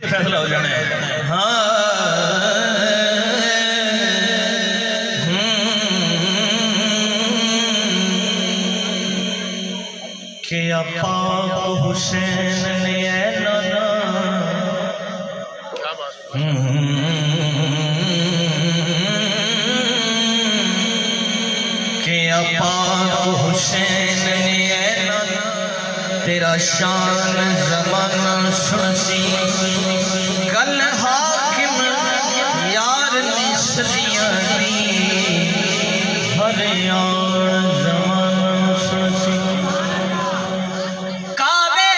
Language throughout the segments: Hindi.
फैसला हो जाना है। हाँ कि पाक हुसैन ने नाना कि पाक हुसैन ने नाना तेरा शान ज़माना सुनसी गल हाकिम यार निसलियां दी हर यार ज़माना सुनसी काबे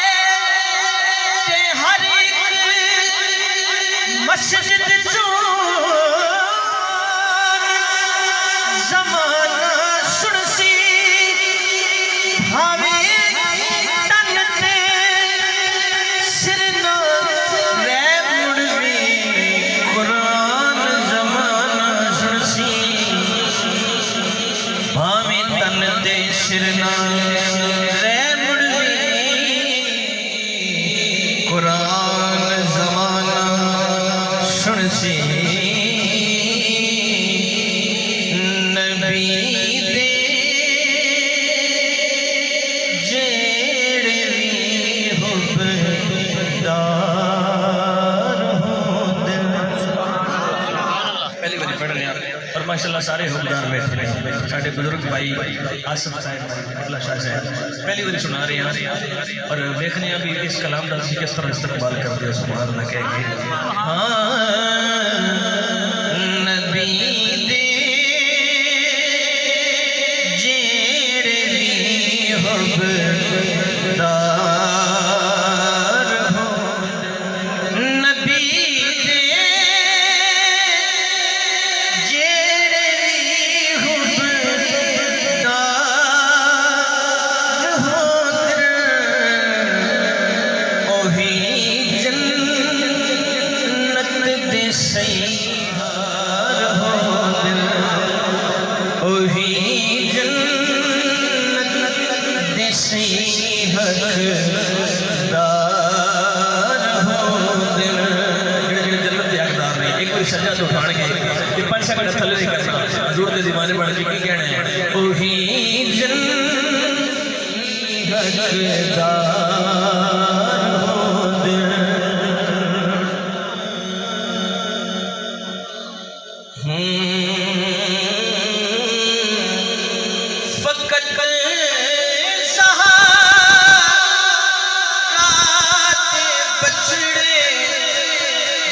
ते हर एक मस्जिद चो ज़माना सुनसी भावे कुरान ज़माना सुनसी नबी दे जेड़े भी हुब्बदार होंदे। पहली बारी पढ़ रहे हैं और माशाल्लाह सारे हुब्बदार बैठे हैं। साढ़े बुजुर्ग भाई आसिफ साहब अब्दुल्ला शाह साहब पहली बारी सुना रहे हैं और देखने अभी इस कलाम का किस तरह इस्तेमाल करते हैं। सुभान अल्लाह कह के नबी दे जेड़े भी हुब्बदार नबी दे जेड़े भी हुब्बदार सैयार हो दिल ओही जन्नत दे हकदार हो दिल। जेड़े जन्नत दे हकदार ने एक बार सजा तो उठाण के 5 सेकंड थल्ले नहीं करना हजूर दे दीवाने बन के की कहना है ओही जन्नत हकदार हो दिल। फकत बछड़े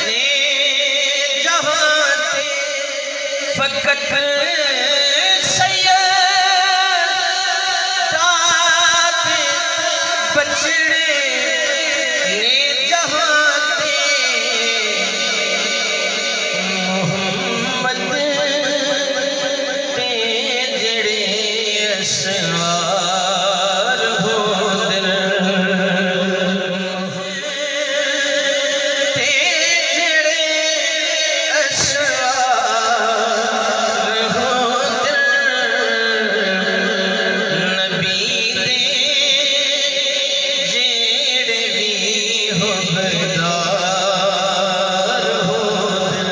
ने जहां ते फकत सैयद बछड़े ने जहां ते मोहम्मद ते जेड़े सवार हो दिल ते जेड़े सवार हो दिल नबी दे जेड़े भी हुब्बदार हो दिल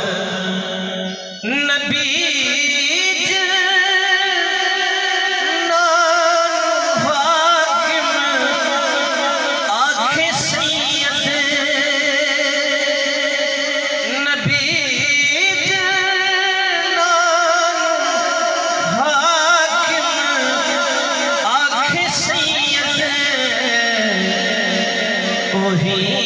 नबी ही